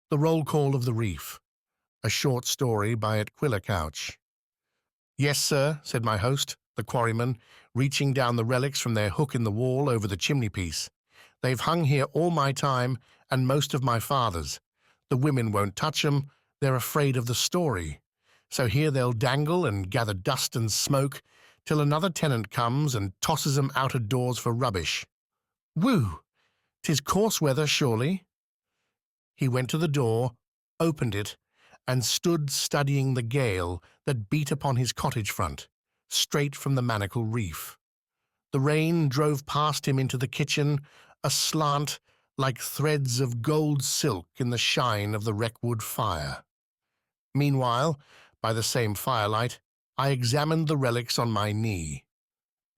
The Roll Call of the Reef, a short story by at Quiller Couch. "Yes, sir," said my host, the quarryman, reaching down the relics from their hook in the wall over the chimney-piece. "They've hung here all my time and most of my father's. The women won't touch 'em, they're afraid of the story. So here they'll dangle and gather dust and smoke till another tenant comes and tosses 'em out of doors for rubbish. Whew! 'Tis coarse weather, surely." He went to the door, opened it, and stood studying the gale that beat upon his cottage front, straight from the Manacle Reef. The rain drove past him into the kitchen, aslant like threads of gold silk in the shine of the wreckwood fire. Meanwhile, by the same firelight, I examined the relics on my knee.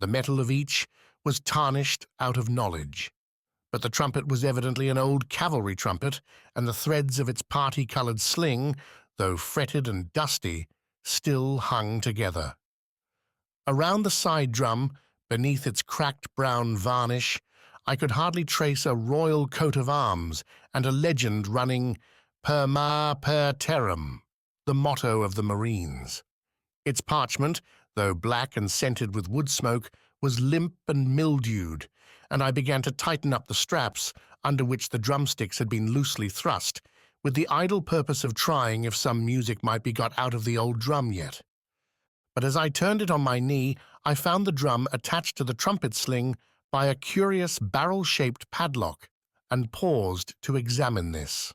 The metal of each was tarnished out of knowledge, but the trumpet was evidently an old cavalry trumpet, and the threads of its party-coloured sling, though fretted and dusty, still hung together. Around the side drum, beneath its cracked brown varnish, I could hardly trace a royal coat of arms and a legend running "Per ma per terram," the motto of the Marines. Its parchment, though black and scented with wood smoke, was limp and mildewed, and I began to tighten up the straps under which the drumsticks had been loosely thrust, with the idle purpose of trying if some music might be got out of the old drum yet. But as I turned it on my knee, I found the drum attached to the trumpet sling by a curious barrel-shaped padlock, and paused to examine this.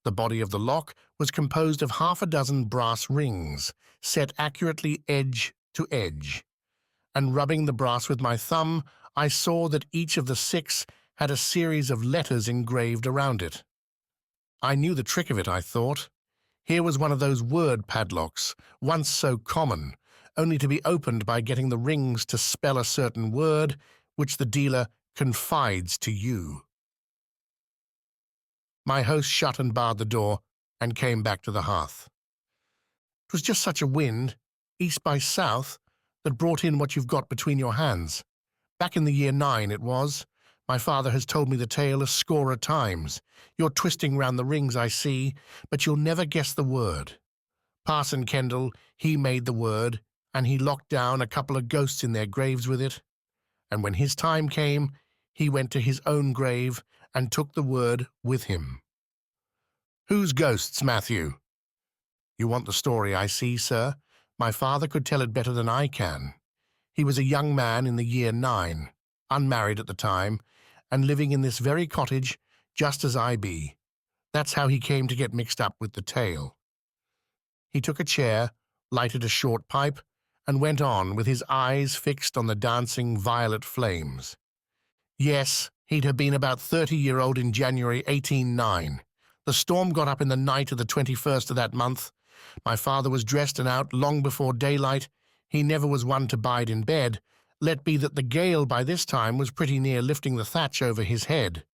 The body of the lock was composed of half a dozen brass rings, set accurately edge to edge, and rubbing the brass with my thumb, I saw that each of the 6 had a series of letters engraved around it. I knew the trick of it, I thought. Here was one of those word padlocks, once so common, only to be opened by getting the rings to spell a certain word, which the dealer confides to you. My host shut and barred the door and came back to the hearth. "It was just such a wind, east by south, that brought in what you've got between your hands. Back in the year 9 it was. My father has told me the tale a score of times. You're twisting round the rings, I see, but you'll never guess the word. Parson Kendall, he made the word, and he locked down a couple of ghosts in their graves with it. And when his time came, he went to his own grave and took the word with him." "Whose ghosts, Matthew?" "You want the story, I see, sir. My father could tell it better than I can. He was a young man in the year 9, unmarried at the time, and living in this very cottage, just as I be. That's how he came to get mixed up with the tale." He took a chair, lighted a short pipe, and went on with his eyes fixed on the dancing violet flames. "Yes, he'd have been about 30-year-old in January 1809. The storm got up in the night of the 21st of that month. My father was dressed and out long before daylight. He never was one to bide in bed, let be that the gale by this time was pretty near lifting the thatch over his head.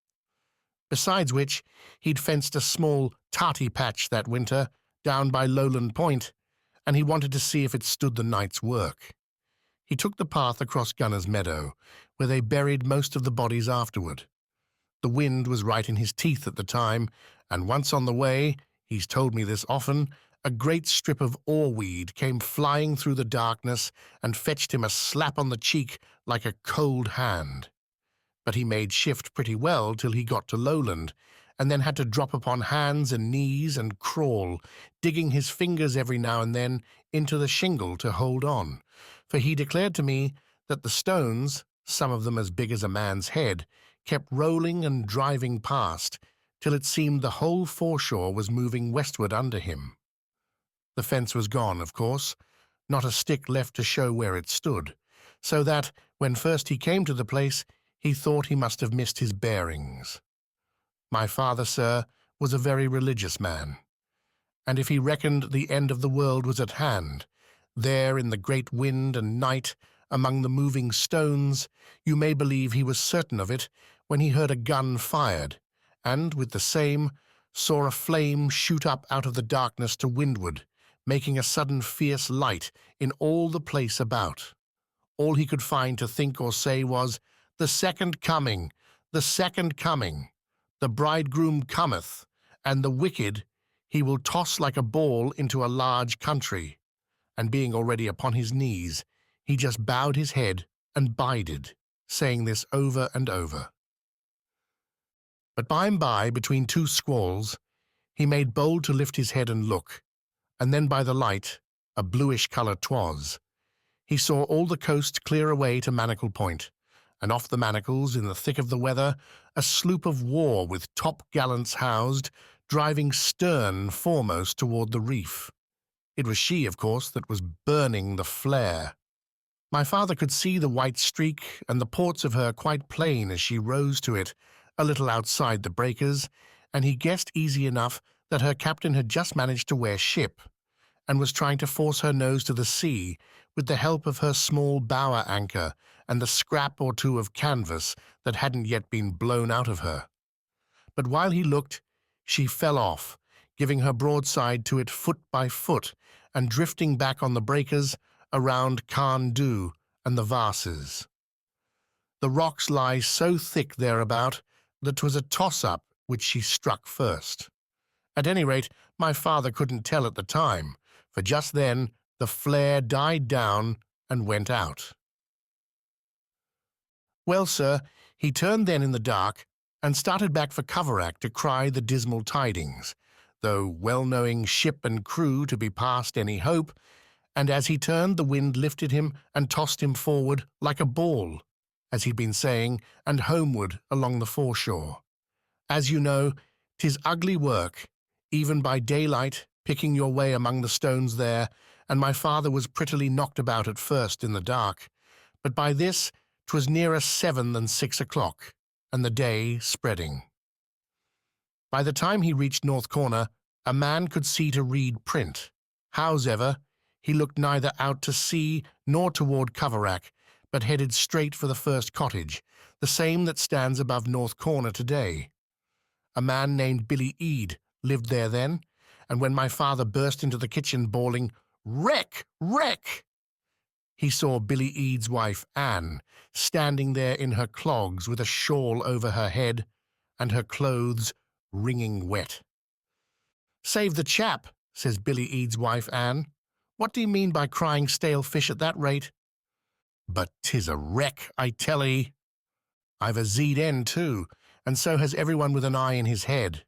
Besides which, he'd fenced a small tarty patch that winter down by Lowland Point, and he wanted to see if it stood the night's work. He took the path across Gunner's Meadow, where they buried most of the bodies afterward. The wind was right in his teeth at the time, and once on the way, he's told me this often, a great strip of oarweed came flying through the darkness and fetched him a slap on the cheek like a cold hand. But he made shift pretty well till he got to Lowland, and then had to drop upon hands and knees and crawl, digging his fingers every now and then into the shingle to hold on, for he declared to me that the stones, some of them as big as a man's head, kept rolling and driving past, till it seemed the whole foreshore was moving westward under him. The fence was gone, of course, not a stick left to show where it stood, so that, when first he came to the place, he thought he must have missed his bearings. My father, sir, was a very religious man, and if he reckoned the end of the world was at hand, there in the great wind and night, among the moving stones, you may believe he was certain of it when he heard a gun fired, and, with the same, saw a flame shoot up out of the darkness to windward, making a sudden fierce light in all the place about. All he could find to think or say was, "The second coming, the second coming. The bridegroom cometh, and the wicked he will toss like a ball into a large country. And being already upon his knees, he just bowed his head and bided, saying this over and over. But by and by, between two squalls, he made bold to lift his head and look, and then by the light, a bluish colour 'twas, he saw all the coast clear away to Manacle Point, and off the Manacles, in the thick of the weather, a sloop of war with top-gallants housed, driving stern foremost toward the Reef. It was she, of course, that was burning the flare. My father could see the white streak and the ports of her quite plain as she rose to it, a little outside the breakers, and he guessed easy enough that her captain had just managed to wear ship, and was trying to force her nose to the sea with the help of her small bower anchor and the scrap or two of canvas that hadn't yet been blown out of her. But while he looked, she fell off, giving her broadside to it foot by foot, and drifting back on the breakers around Carn Du and the Varses. The rocks lie so thick thereabout that 'twas a toss-up which she struck first. At any rate, my father couldn't tell at the time, for just then the flare died down and went out. Well, sir, he turned then in the dark and started back for Coverack to cry the dismal tidings, though well knowing ship and crew to be past any hope, and as he turned the wind lifted him and tossed him forward like a ball, as he'd been saying, and homeward along the foreshore. As you know, 'tis ugly work, even by daylight, picking your way among the stones there, and my father was prettily knocked about at first in the dark, but by this 'twas nearer 7 than 6 o'clock, and the day spreading. By the time he reached North Corner, a man could see to read print. Howsever, he looked neither out to sea nor toward Coverack, but headed straight for the first cottage, the same that stands above North Corner today. A man named Billy Ede lived there then, and when my father burst into the kitchen bawling, "Wreck! Wreck!" he saw Billy Ede's wife, Anne, standing there in her clogs with a shawl over her head, and her clothes wringing wet. "Save the chap," says Billy Ede's wife, Anne. "What do you mean by crying stale fish at that rate?" "But 'tis a wreck, I tell 'ee. I've a Z'd end too, and so has everyone with an eye in his head."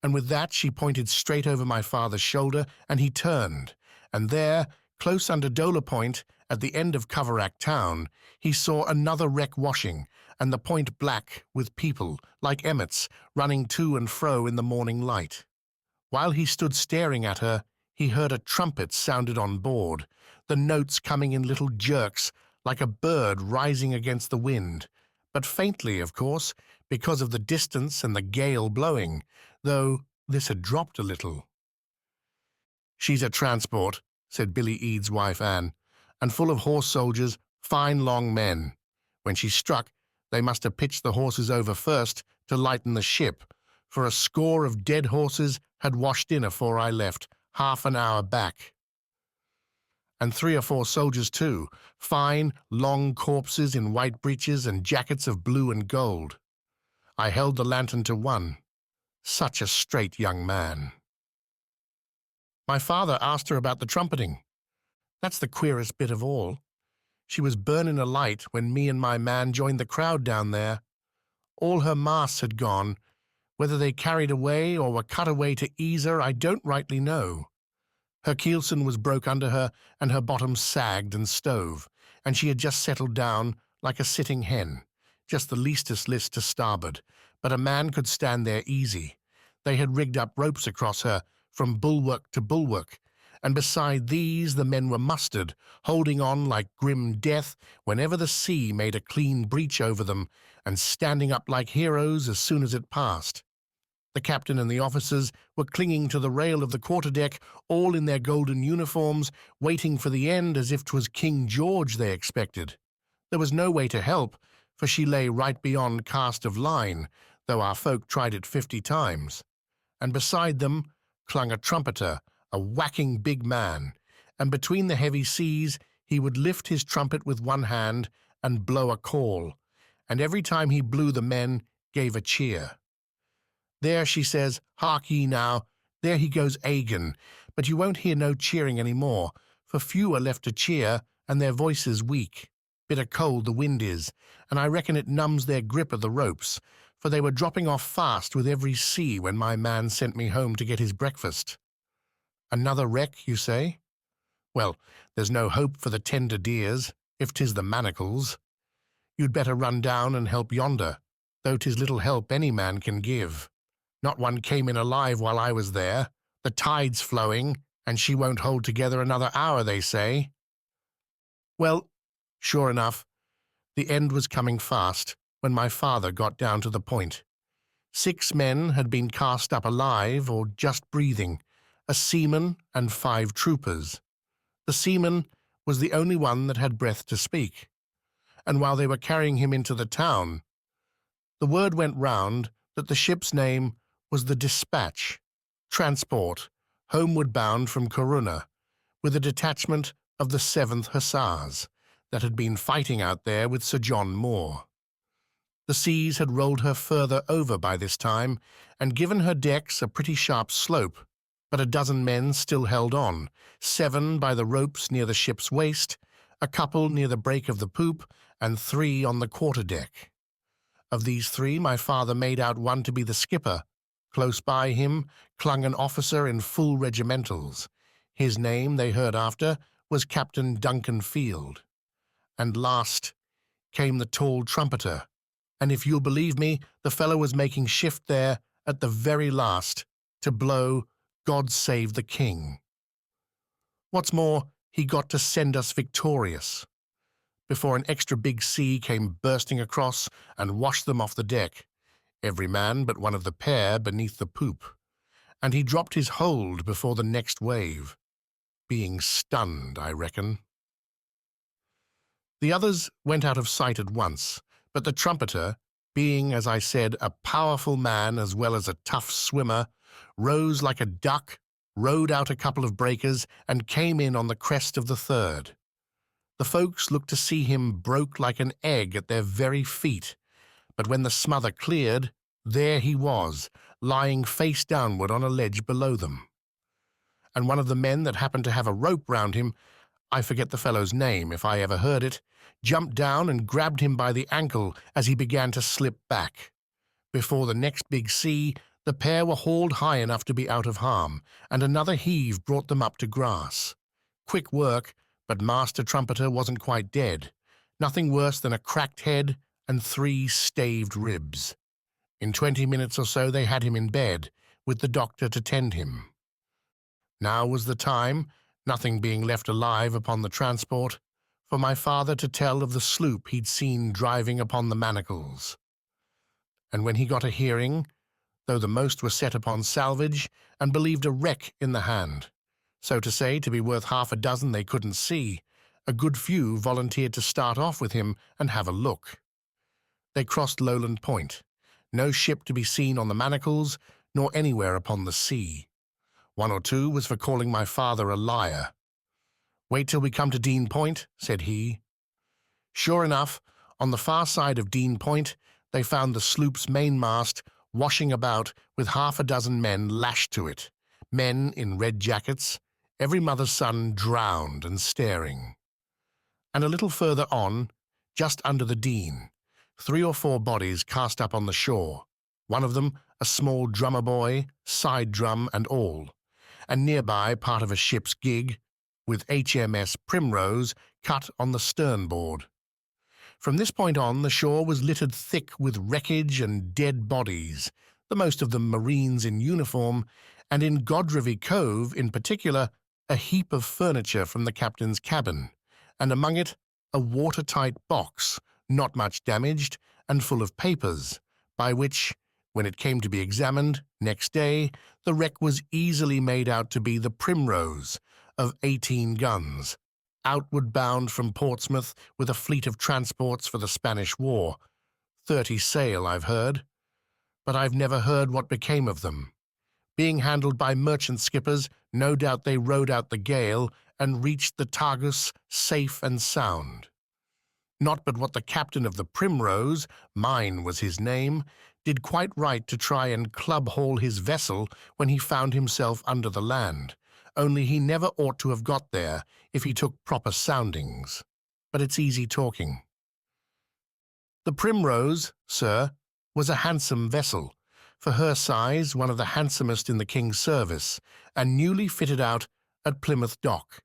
And with that she pointed straight over my father's shoulder, and he turned, and there, close under Dola Point, at the end of Coverack town, he saw another wreck washing, and the point black with people, like emmets, running to and fro in the morning light. While he stood staring at her, he heard a trumpet sounded on board, the notes coming in little jerks, like a bird rising against the wind, but faintly, of course, because of the distance and the gale blowing, though this had dropped a little. "She's a transport," said Billy Ede's wife, Anne, "and full of horse soldiers, fine long men. When she struck, they must have pitched the horses over first to lighten the ship, for a score of dead horses had washed in afore I left, half an hour back. And 3 or 4 soldiers too, fine, long corpses in white breeches and jackets of blue and gold. I held the lantern to one. Such a straight young man." My father asked her about the trumpeting. That's the queerest bit of all. She was burning a light when me and my man joined the crowd down there. All her masts had gone. Whether they carried away or were cut away to ease her, I don't rightly know. Her keelson was broke under her, and her bottom sagged and stove, and she had just settled down like a sitting hen, just the leastest list to starboard, but a man could stand there easy. They had rigged up ropes across her, from bulwark to bulwark, and beside these the men were mustered, holding on like grim death whenever the sea made a clean breach over them, and standing up like heroes as soon as it passed. The captain and the officers were clinging to the rail of the quarterdeck, all in their golden uniforms, waiting for the end as if 'twas King George they expected. There was no way to help, for she lay right beyond cast of line, though our folk tried it 50 times. And beside them clung a trumpeter, a whacking big man, and between the heavy seas he would lift his trumpet with one hand and blow a call, and every time he blew the men gave a cheer. There, she says, hark ye now, there he goes Agan, but you won't hear no cheering any more, for few are left to cheer, and their voices weak. Bitter cold the wind is, and I reckon it numbs their grip of the ropes, for they were dropping off fast with every sea when my man sent me home to get his breakfast. Another wreck, you say? Well, there's no hope for the tender dears, if 'tis the manacles. You'd better run down and help yonder, though 'tis little help any man can give. Not one came in alive while I was there. The tide's flowing, and she won't hold together another hour, they say. Well, sure enough, the end was coming fast when my father got down to the point. 6 men had been cast up alive or just breathing, a seaman and 5 troopers. The seaman was the only one that had breath to speak, and while they were carrying him into the town, the word went round that the ship's name was the Dispatch, transport, homeward bound from Corunna, with a detachment of the 7th Hussars that had been fighting out there with Sir John Moore. The seas had rolled her further over by this time and given her decks a pretty sharp slope, but a dozen men still held on, 7 by the ropes near the ship's waist, a couple near the break of the poop, and 3 on the quarter-deck. Of these 3, my father made out one to be the skipper. Close by him clung an officer in full regimentals. His name, they heard after, was Captain Duncan Field. And last came the tall trumpeter, and if you'll believe me, the fellow was making shift there at the very last to blow God Save the King. What's more, he got to send us victorious, before an extra big sea came bursting across and washed them off the deck, every man but one of the pair beneath the poop, and he dropped his hold before the next wave, being stunned, I reckon. The others went out of sight at once, but the trumpeter, being, as I said, a powerful man as well as a tough swimmer, rose like a duck, rode out a couple of breakers, and came in on the crest of the 3rd. The folks looked to see him broke like an egg at their very feet, but when the smother cleared, there he was, lying face downward on a ledge below them. And one of the men that happened to have a rope round him, I forget the fellow's name if I ever heard it, jumped down and grabbed him by the ankle as he began to slip back. Before the next big sea, the pair were hauled high enough to be out of harm, and another heave brought them up to grass. Quick work, but Master Trumpeter wasn't quite dead. Nothing worse than a cracked head and 3 staved ribs. In 20 minutes or so they had him in bed, with the doctor to tend him. Now was the time, nothing being left alive upon the transport, for my father to tell of the sloop he'd seen driving upon the manacles. And when he got a hearing, though the most were set upon salvage, and believed a wreck in the hand, so to say, to be worth half a dozen they couldn't see, a good few volunteered to start off with him and have a look. They crossed Lowland Point, no ship to be seen on the manacles, nor anywhere upon the sea. 1 or 2 was for calling my father a liar. "Wait till we come to Dean Point," said he. Sure enough, on the far side of Dean Point, they found the sloop's mainmast washing about with half a dozen men lashed to it, men in red jackets, every mother's son drowned and staring. And a little further on, just under the Dean, 3 or 4 bodies cast up on the shore, one of them a small drummer boy, side drum and all, and nearby part of a ship's gig, with HMS Primrose cut on the sternboard. From this point on, the shore was littered thick with wreckage and dead bodies, the most of them Marines in uniform, and in Godrevy Cove, in particular, a heap of furniture from the captain's cabin, and among it a watertight box, not much damaged, and full of papers, by which, when it came to be examined, next day, the wreck was easily made out to be the Primrose, of 18 guns, outward bound from Portsmouth with a fleet of transports for the Spanish War. 30 sail, I've heard, but I've never heard what became of them. Being handled by merchant skippers, no doubt they rode out the gale and reached the Tagus safe and sound. Not but what the captain of the Primrose, mine was his name, did quite right to try and club-haul his vessel when he found himself under the land, only he never ought to have got there if he took proper soundings. But it's easy talking. The Primrose, sir, was a handsome vessel, for her size one of the handsomest in the King's service, and newly fitted out at Plymouth Dock.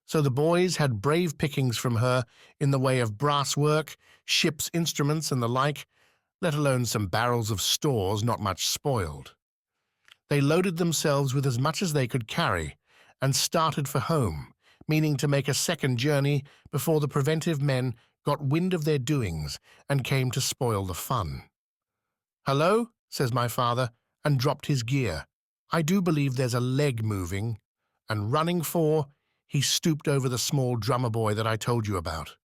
So the boys had brave pickings from her in the way of brass work, ship's instruments and the like, let alone some barrels of stores not much spoiled. They loaded themselves with as much as they could carry, and started for home, meaning to make a second journey before the preventive men got wind of their doings and came to spoil the fun. "Hello," says my father, and dropped his gear. "I do believe there's a leg moving," and running for, he stooped over the small drummer boy that I told you about.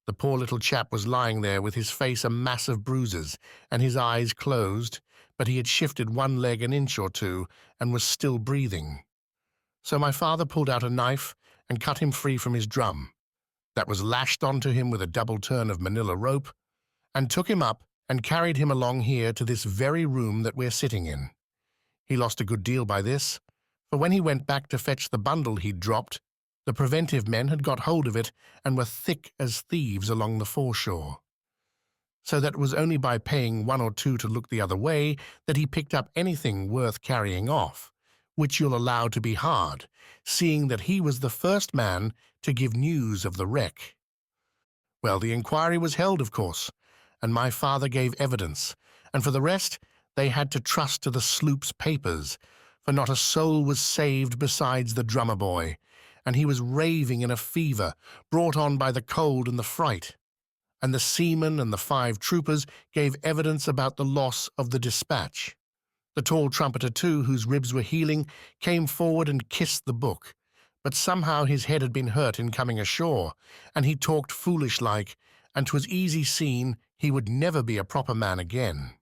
The poor little chap was lying there with his face a mass of bruises and his eyes closed, but he had shifted one leg an inch or two and was still breathing. So my father pulled out a knife and cut him free from his drum. That was lashed onto him with a double turn of manila rope, and took him up and carried him along here to this very room that we're sitting in. He lost a good deal by this, for when he went back to fetch the bundle he'd dropped, the preventive men had got hold of it and were thick as thieves along the foreshore. So that it was only by paying one or two to look the other way that he picked up anything worth carrying off, which you'll allow to be hard, seeing that he was the first man to give news of the wreck. Well, the inquiry was held, of course, and my father gave evidence, and for the rest they had to trust to the sloop's papers, for not a soul was saved besides the drummer boy, and he was raving in a fever, brought on by the cold and the fright. And the seamen and the 5 troopers gave evidence about the loss of the dispatch. The tall trumpeter, too, whose ribs were healing, came forward and kissed the book, but somehow his head had been hurt in coming ashore, and he talked foolish-like, and 'twas easy seen he would never be a proper man again.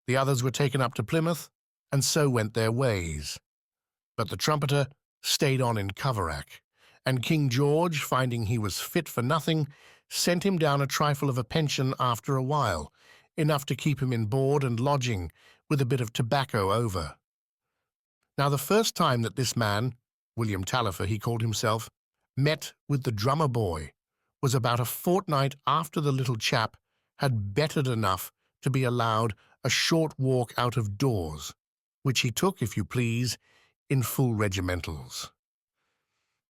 The others were taken up to Plymouth, and so went their ways. But the trumpeter stayed on in Coverack, and King George, finding he was fit for nothing, sent him down a trifle of a pension after a while, enough to keep him in board and lodging, with a bit of tobacco over. Now the first time that this man, William Tallifer he called himself, met with the drummer boy was about a fortnight after the little chap had bettered enough to be allowed a short walk out of doors, which he took, if you please, in full regimentals.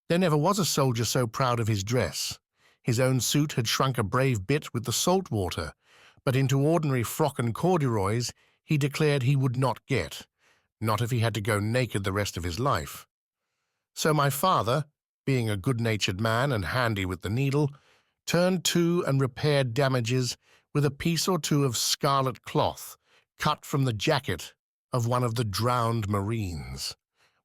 There never was a soldier so proud of his dress. His own suit had shrunk a brave bit with the salt water, but into ordinary frock and corduroys he declared he would not get, not if he had to go naked the rest of his life. So my father, being a good-natured man and handy with the needle, turned to and repaired damages with a piece or two of scarlet cloth cut from the jacket of one of the drowned marines.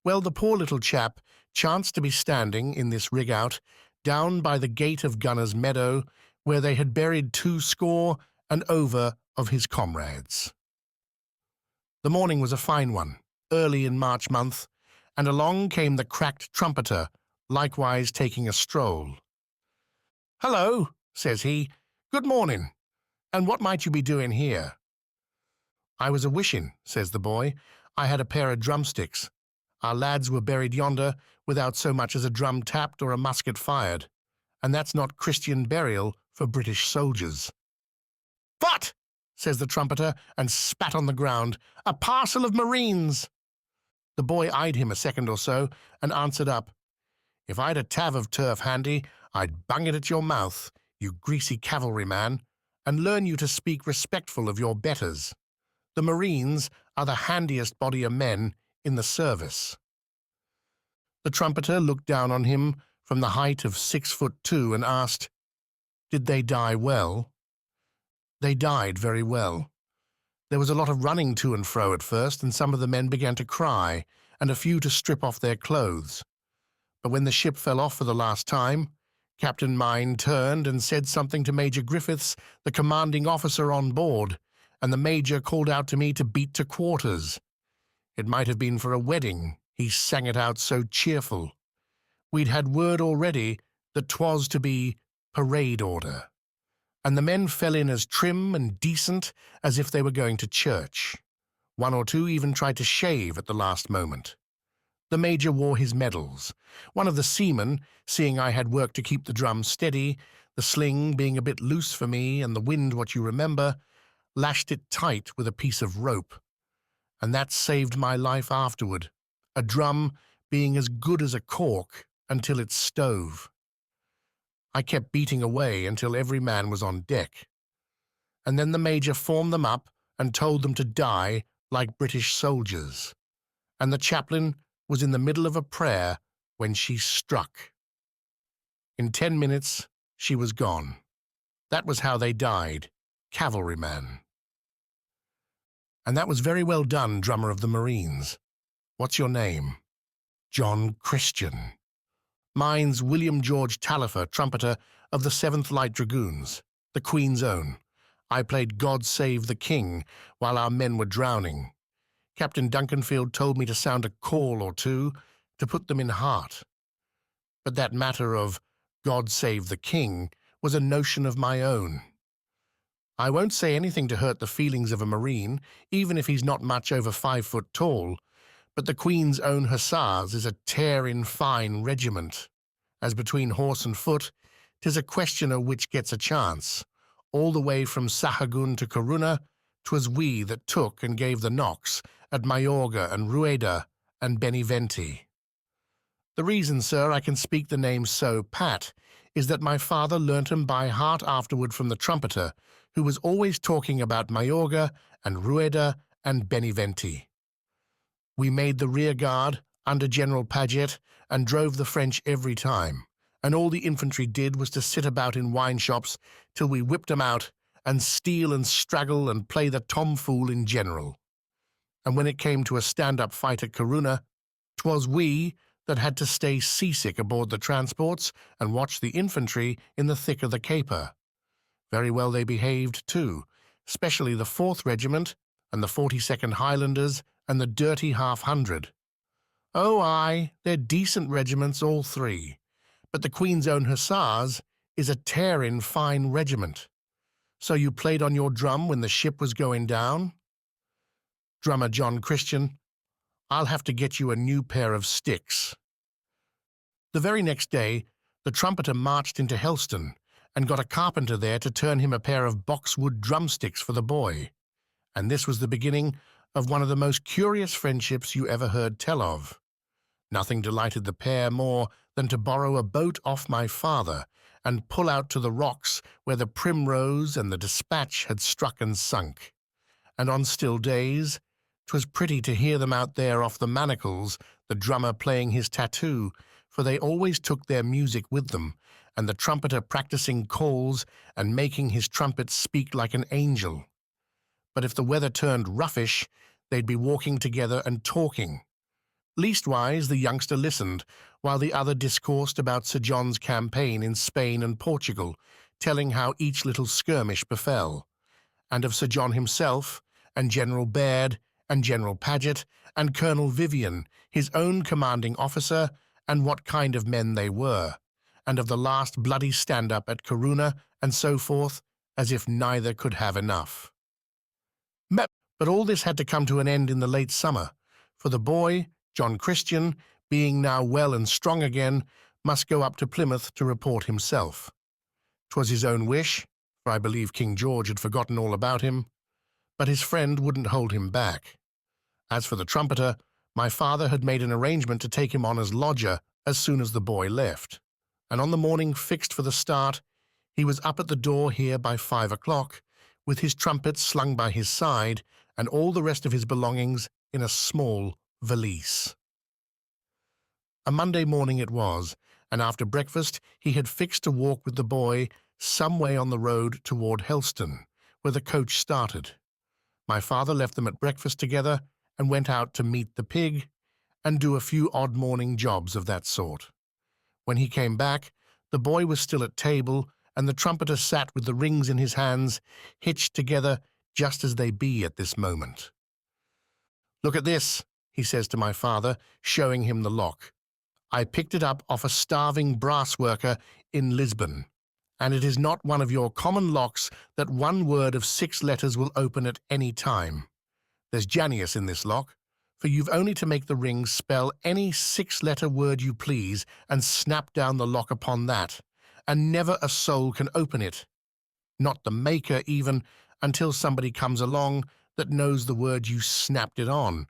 Well, the poor little chap chanced to be standing in this rig-out down by the gate of Gunner's Meadow, where they had buried 200 and over of his comrades. The morning was a fine one, early in March month, and along came the cracked trumpeter, likewise taking a stroll. "Hello," says he, "good morning, and what might you be doing here?" "I was a-wishing," says the boy, "I had a pair of drumsticks. Our lads were buried yonder without so much as a drum tapped or a musket fired, and that's not Christian burial for British soldiers." "What?" says the trumpeter, and spat on the ground. "A parcel of marines." The boy eyed him a second or so, and answered up, "If I'd a tav of turf handy, I'd bung it at your mouth, you greasy cavalry man, and learn you to speak respectful of your betters. The marines are the handiest body of men in the service." The trumpeter looked down on him from the height of 6'2" and asked, "Did they die well?" "They died very well. There was a lot of running to and fro at first, and some of the men began to cry, and a few to strip off their clothes. But when the ship fell off for the last time, Captain Mine turned and said something to Major Griffiths, the commanding officer on board, and the major called out to me to beat to quarters. It might have been for a wedding, he sang it out so cheerful. We'd had word already that 'twas to be parade order. and the men fell in as trim and decent as if they were going to church. One or two even tried to shave at the last moment. The major wore his medals. One of the seamen, seeing I had work to keep the drum steady, the sling being a bit loose for me and the wind what you remember, lashed it tight with a piece of rope. And that saved my life afterward, a drum being as good as a cork until it stove. I kept beating away until every man was on deck. And then the major formed them up and told them to die like British soldiers. And the chaplain was in the middle of a prayer when she struck. In 10 minutes, she was gone. That was how they died, cavalryman. And that was very well done, drummer of the Marines. What's your name? John Christian. Mine's William George Tallifer, trumpeter of the 7th Light Dragoons, the Queen's Own. I played God Save the King while our men were drowning. Captain Duncanfield told me to sound a call or two to put them in heart. But that matter of God Save the King was a notion of my own. I won't say anything to hurt the feelings of a Marine, even if he's not much over 5 foot tall, but the Queen's Own Hussars is a tear-in-fine regiment. As between horse and foot, 'tis a question of which gets a chance. All the way from Sahagun to Corunna, 'twas we that took and gave the knocks at Mayorga and Rueda and Beneventi. The reason, sir, I can speak the names so pat is that my father learnt 'em by heart afterward from the trumpeter, who was always talking about Mayorga and Rueda and Beneventi. We made the rear guard under General Paget and drove the French every time, and all the infantry did was to sit about in wine shops till we whipped 'em out and steal and straggle and play the tomfool in general. And when it came to a stand-up fight at Corunna, 'twas we that had to stay seasick aboard the transports and watch the infantry in the thick of the caper. Very well they behaved, too, especially the 4th Regiment and the 42nd Highlanders and the dirty 50. Oh, aye, they're decent regiments, all three, but the Queen's Own Hussars is a tear-in-fine regiment. So you played on your drum when the ship was going down? Drummer John Christian, I'll have to get you a new pair of sticks. The very next day, the trumpeter marched into Helston and got a carpenter there to turn him a pair of boxwood drumsticks for the boy. And this was the beginning of one of the most curious friendships you ever heard tell of. Nothing delighted the pair more than to borrow a boat off my father and pull out to the rocks where the Primrose and the Dispatch had struck and sunk. And on still days, 'twas pretty to hear them out there off the Manacles, the drummer playing his tattoo, for they always took their music with them, and the trumpeter practicing calls and making his trumpet speak like an angel. But if the weather turned roughish, they'd be walking together and talking. Leastwise, the youngster listened, while the other discoursed about Sir John's campaign in Spain and Portugal, telling how each little skirmish befell, and of Sir John himself, and General Baird, and General Paget, and Colonel Vivian, his own commanding officer, and what kind of men they were, and of the last bloody stand-up at Corunna, and so forth, as if neither could have enough. But all this had to come to an end in the late summer, for the boy, John Christian, being now well and strong again, must go up to Plymouth to report himself. 'Twas his own wish, for I believe King George had forgotten all about him, but his friend wouldn't hold him back. As for the trumpeter, my father had made an arrangement to take him on as lodger as soon as the boy left, and on the morning fixed for the start, he was up at the door here by 5 o'clock, with his trumpet slung by his side and all the rest of his belongings in a small valise. A Monday morning it was, and after breakfast he had fixed to walk with the boy some way on the road toward Helston, where the coach started. My father left them at breakfast together and went out to meet the pig and do a few odd morning jobs of that sort. When he came back, the boy was still at table, and the trumpeter sat with the rings in his hands, hitched together just as they be at this moment. "Look at this," he says to my father, showing him the lock. "I picked it up off a starving brass worker in Lisbon, and it is not one of your common locks that one word of 6 letters will open at any time. There's Janius in this lock, for you've only to make the ring spell any 6-letter word you please and snap down the lock upon that, and never a soul can open it. Not the maker even, until somebody comes along that knows the word you snapped it on.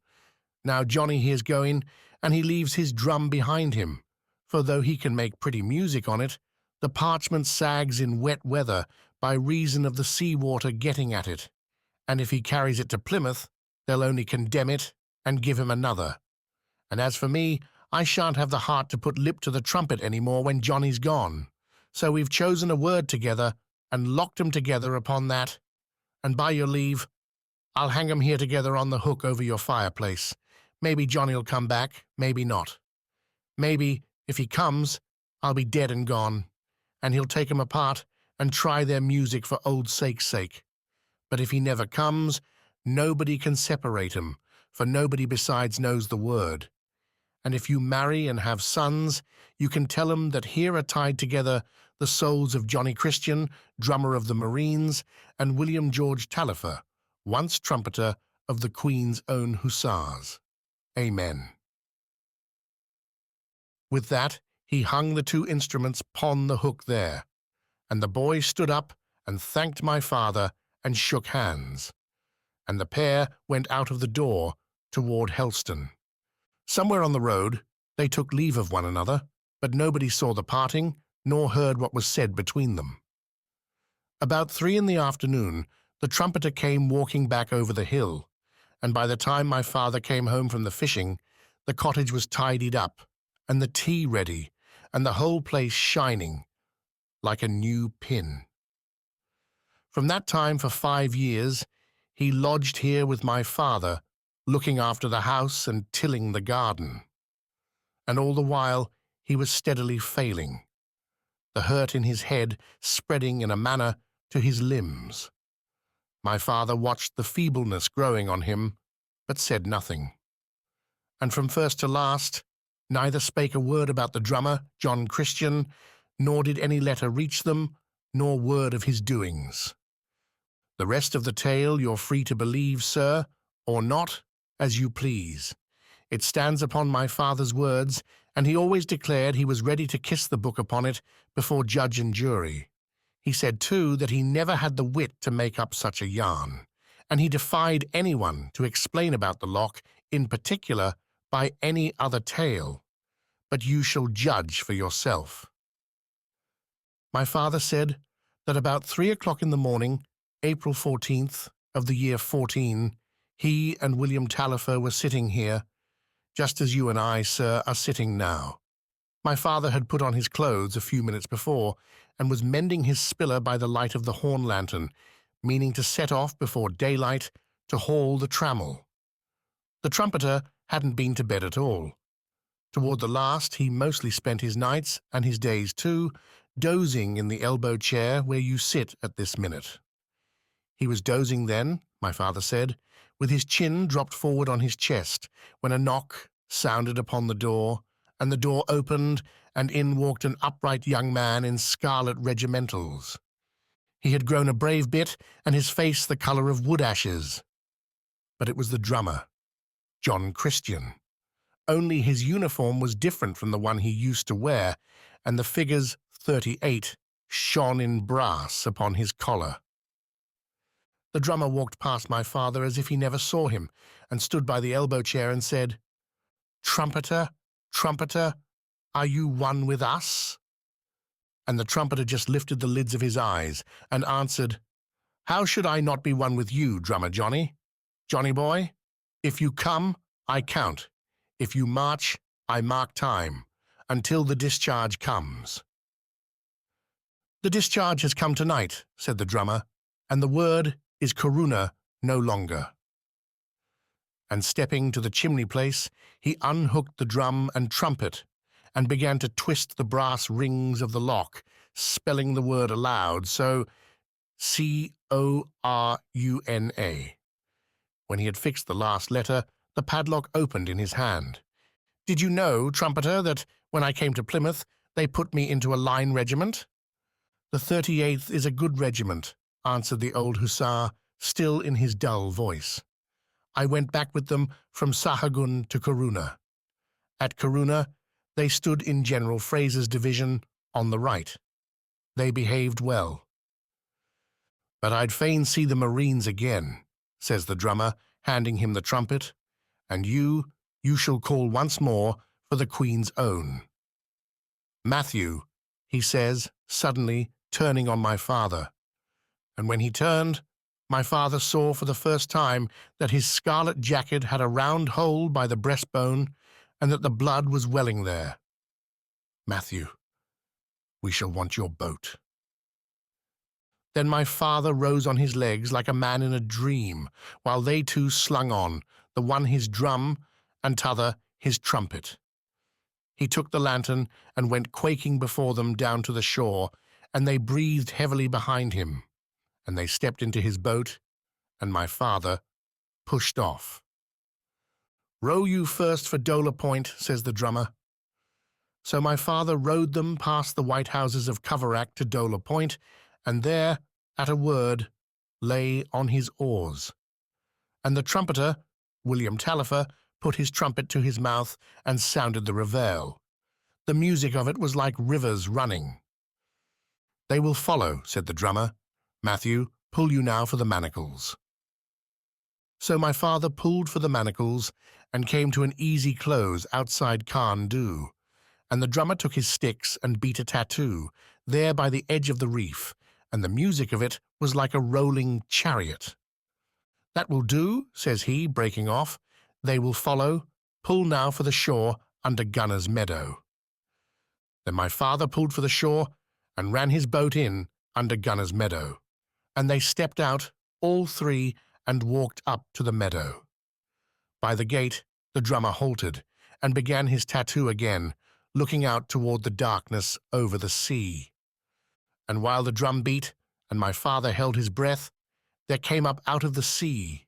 Now Johnny here's going, and he leaves his drum behind him, for though he can make pretty music on it, the parchment sags in wet weather by reason of the sea-water getting at it, and if he carries it to Plymouth, they'll only condemn it and give him another. And as for me, I shan't have the heart to put lip to the trumpet any more when Johnny's gone. So we've chosen a word together and locked 'em together upon that, and by your leave, I'll hang 'em here together on the hook over your fireplace. Maybe Johnny'll come back, maybe not. Maybe, if he comes, I'll be dead and gone, and he'll take 'em apart and try their music for old sake's sake. But if he never comes, nobody can separate 'em, for nobody besides knows the word. And if you marry and have sons, you can tell 'em that here are tied together the souls of Johnny Christian, drummer of the Marines, and William George Taillefer, once trumpeter of the Queen's own hussars. Amen. With that, he hung the 2 instruments upon the hook there, and the boy stood up and thanked my father and shook hands, and the pair went out of the door toward Helston. Somewhere on the road they took leave of one another, but nobody saw the parting, nor heard what was said between them. About 3 in the afternoon, the trumpeter came walking back over the hill, and by the time my father came home from the fishing, the cottage was tidied up, and the tea ready, and the whole place shining like a new pin. From that time for 5 years, he lodged here with my father, looking after the house and tilling the garden. And all the while he was steadily failing, the hurt in his head spreading in a manner to his limbs. My father watched the feebleness growing on him, but said nothing. And from first to last, neither spake a word about the drummer, John Christian, nor did any letter reach them, nor word of his doings. The rest of the tale you're free to believe, sir, or not, as you please. It stands upon my father's words, and he always declared he was ready to kiss the book upon it before judge and jury. He said, too, that he never had the wit to make up such a yarn, and he defied anyone to explain about the lock, in particular, by any other tale. But you shall judge for yourself. My father said that about 3 o'clock in the morning, April 14th of the year 14, he and William Taillefer were sitting here, just as you and I, sir, are sitting now. My father had put on his clothes a few minutes before, and was mending his spiller by the light of the horn lantern, meaning to set off before daylight to haul the trammel. The trumpeter hadn't been to bed at all. Toward the last he mostly spent his nights, and his days too, dozing in the elbow chair where you sit at this minute. He was dozing then, my father said, with his chin dropped forward on his chest, when a knock sounded upon the door, and the door opened, and in walked an upright young man in scarlet regimentals. He had grown a brave bit, and his face the colour of wood ashes. But it was the drummer, John Christian. Only his uniform was different from the one he used to wear, and the figures 38 shone in brass upon his collar. The drummer walked past my father as if he never saw him, and stood by the elbow chair and said, "Trumpeter, trumpeter, are you one with us?" And the trumpeter just lifted the lids of his eyes and answered, "How should I not be one with you, drummer Johnny? Johnny boy, if you come, I count. If you march, I mark time, until the discharge comes." "The discharge has come tonight," said the drummer, "and the word is Corunna no longer." And stepping to the chimney place, he unhooked the drum and trumpet, and began to twist the brass rings of the lock, spelling the word aloud, so Coruna. When he had fixed the last letter, the padlock opened in his hand. "Did you know, trumpeter, that when I came to Plymouth, they put me into a line regiment?" "The 38th is a good regiment," answered the old hussar, still in his dull voice. "I went back with them from Sahagun to Corunna. At Corunna, they stood in General Fraser's division on the right. They behaved well." "But I'd fain see the Marines again," says the drummer, handing him the trumpet, "and you shall call once more for the Queen's own. Matthew," he says, suddenly turning on my father. And when he turned, my father saw for the first time that his scarlet jacket had a round hole by the breastbone and that the blood was welling there. "Matthew, we shall want your boat." Then my father rose on his legs like a man in a dream, while they two slung on, the one his drum and t'other his trumpet. He took the lantern and went quaking before them down to the shore, and they breathed heavily behind him, and they stepped into his boat, and my father pushed off. "Row you first for Dola Point," says the drummer. So my father rowed them past the white houses of Coverack to Dola Point, and there, at a word, lay on his oars. And the trumpeter, William Tallifer, put his trumpet to his mouth and sounded the reveille. The music of it was like rivers running. "They will follow," said the drummer. "Matthew, pull you now for the manacles." So my father pulled for the manacles and came to an easy close outside Carn Du, and the drummer took his sticks and beat a tattoo there by the edge of the reef, and the music of it was like a rolling chariot. "That will do," says he, breaking off. "They will follow. Pull now for the shore under Gunner's Meadow." Then my father pulled for the shore and ran his boat in under Gunner's Meadow, and they stepped out, all three, and walked up to the meadow. By the gate the drummer halted and began his tattoo again, looking out toward the darkness over the sea. And while the drum beat and my father held his breath, there came up out of the sea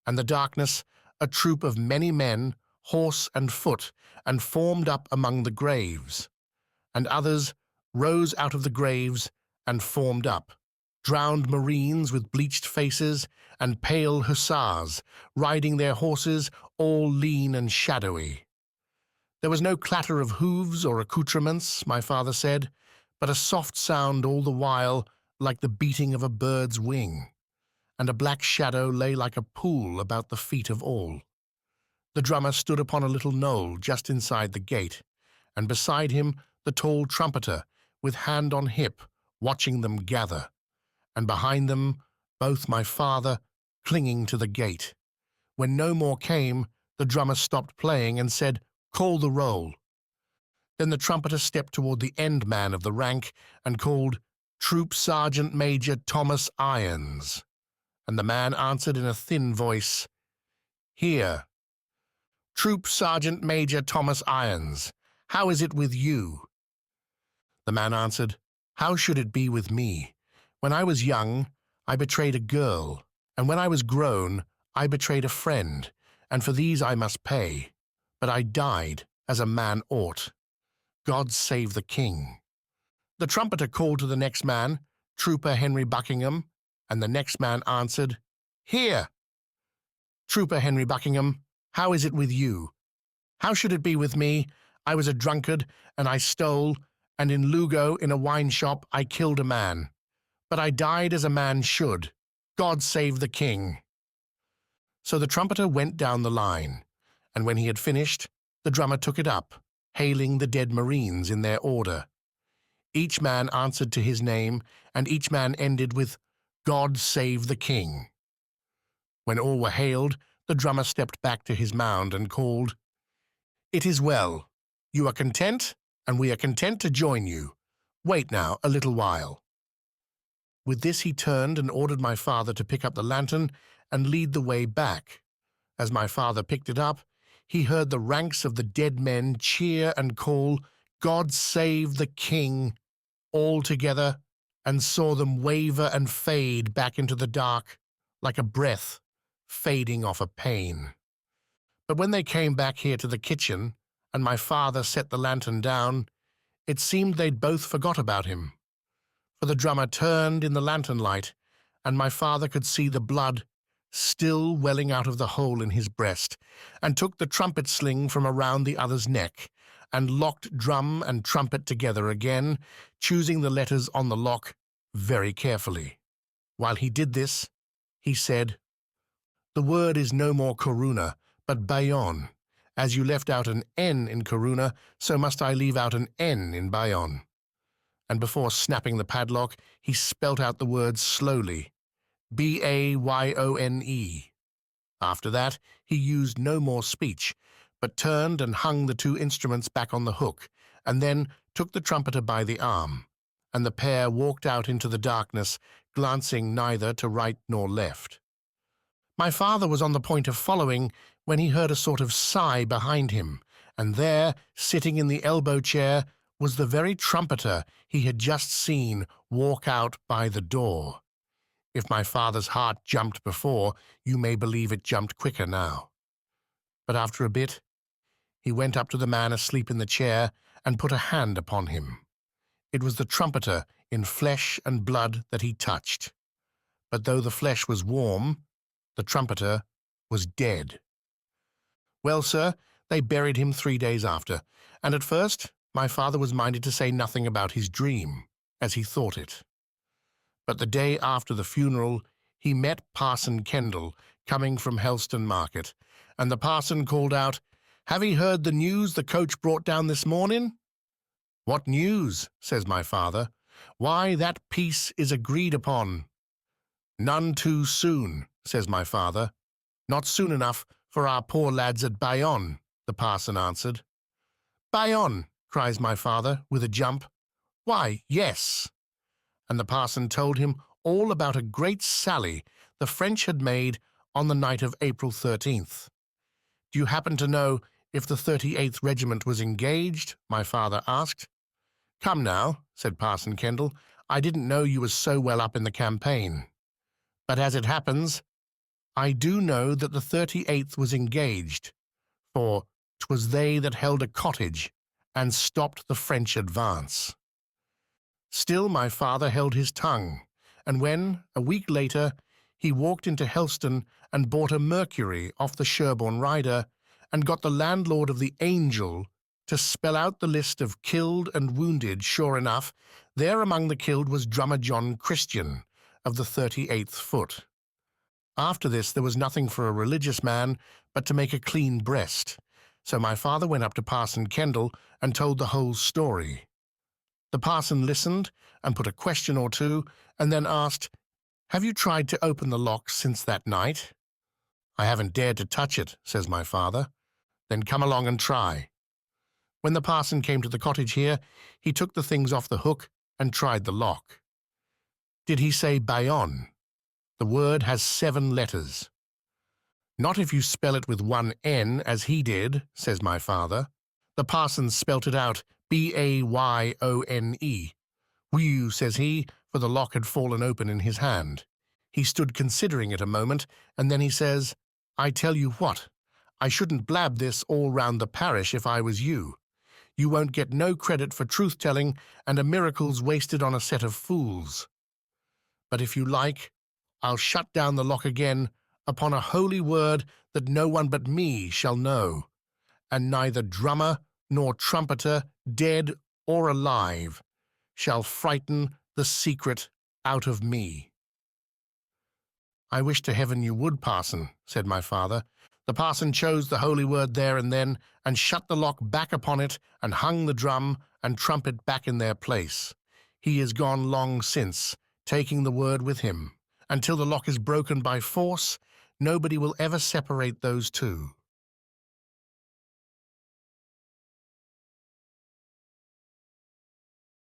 and the darkness a troop of many men, horse and foot, and formed up among the graves. And others rose out of the graves and formed up, drowned Marines with bleached faces and pale hussars, riding their horses, all lean and shadowy. There was no clatter of hooves or accoutrements, my father said, but a soft sound all the while like the beating of a bird's wing, and a black shadow lay like a pool about the feet of all. The drummer stood upon a little knoll just inside the gate, and beside him the tall trumpeter, with hand on hip, watching them gather, and behind them both my father clinging to the gate. When no more came, the drummer stopped playing and said, "Call the roll." Then the trumpeter stepped toward the end man of the rank and called, "Troop Sergeant Major Thomas Irons." And the man answered in a thin voice, "Here." "Troop Sergeant Major Thomas Irons, how is it with you?" The man answered, "How should it be with me? When I was young, I betrayed a girl, and when I was grown, I betrayed a friend, and for these I must pay. But I died as a man ought. God save the king." The trumpeter called to the next man, Trooper Henry Buckingham, and the next man answered, "Here." "Trooper Henry Buckingham, how is it with you?" "How should it be with me? I was a drunkard, and I stole, and in Lugo, in a wine shop, I killed a man. But I died as a man should. God save the king." So the trumpeter went down the line, and when he had finished, the drummer took it up, hailing the dead Marines in their order. Each man answered to his name, and each man ended with, "God save the king." When all were hailed, the drummer stepped back to his mound and called, "It is well. You are content, and we are content to join you. Wait now a little while." With this he turned and ordered my father to pick up the lantern and lead the way back. As my father picked it up, he heard the ranks of the dead men cheer and call, "God save the king," all together, and saw them waver and fade back into the dark like a breath fading off a pane. But when they came back here to the kitchen, and my father set the lantern down, it seemed they'd both forgot about him. for the drummer turned in the lantern light, and my father could see the blood still welling out of the hole in his breast, and took the trumpet sling from around the other's neck, and locked drum and trumpet together again, choosing the letters on the lock very carefully. While he did this, he said, "The word is no more Coruna, but Bayon. As you left out an N in Coruna, so must I leave out an N in Bayon." And before snapping the padlock, he spelt out the word slowly, Bayone. After that, he used no more speech, but turned and hung the two instruments back on the hook, and then took the trumpeter by the arm, and the pair walked out into the darkness, glancing neither to right nor left. My father was on the point of following when he heard a sort of sigh behind him, and there, sitting in the elbow chair, was the very trumpeter he had just seen walk out by the door. If my father's heart jumped before, you may believe it jumped quicker now. But after a bit, he went up to the man asleep in the chair and put a hand upon him. It was the trumpeter in flesh and blood that he touched. But though the flesh was warm, the trumpeter was dead. Well, sir, they buried him 3 days after, and at first my father was minded to say nothing about his dream, as he thought it. But the day after the funeral, he met Parson Kendall coming from Helston Market, and the parson called out, "Have ye heard the news the coach brought down this morning?" "What news?" says my father. "Why, that peace is agreed upon." "None too soon," says my father. "Not soon enough for our poor lads at Bayonne," the parson answered. "Bayonne!" cries my father with a jump. "Why, yes." And the parson told him all about a great sally the French had made on the night of April 13th. "Do you happen to know if the 38th Regiment was engaged?" my father asked. "Come now," said Parson Kendall, "I didn't know you was so well up in the campaign. But as it happens, I do know that the 38th was engaged, for 'twas they that held a cottage and stopped the French advance." Still my father held his tongue, and when, a week later, he walked into Helston and bought a Mercury off the Sherborne rider, and got the landlord of the Angel to spell out the list of killed and wounded, sure enough, there among the killed was drummer John Christian of the 38th Foot. After this there was nothing for a religious man but to make a clean breast, so my father went up to Parson Kendall and told the whole story. The parson listened and put a question or two, and then asked, "Have you tried to open the lock since that night?" "I haven't dared to touch it," says my father. "Then come along and try." When the parson came to the cottage here, he took the things off the hook and tried the lock. Did he say Bayonne? The word has 7 letters. "Not if you spell it with one N, as he did," says my father. The parson spelt it out, Bayone. "Whew," says he, for the lock had fallen open in his hand. He stood considering it a moment, and then he says, "I tell you what, I shouldn't blab this all round the parish if I was you. You won't get no credit for truth-telling, and a miracle's wasted on a set of fools. But if you like, I'll shut down the lock again upon a holy word that no one but me shall know, and neither drummer nor trumpeter, dead or alive, shall frighten the secret out of me." "I wish to heaven you would, parson," said my father. The parson chose the holy word there and then, and shut the lock back upon it, and hung the drum and trumpet back in their place. He is gone long since, taking the word with him. Until the lock is broken by force, nobody will ever separate those two.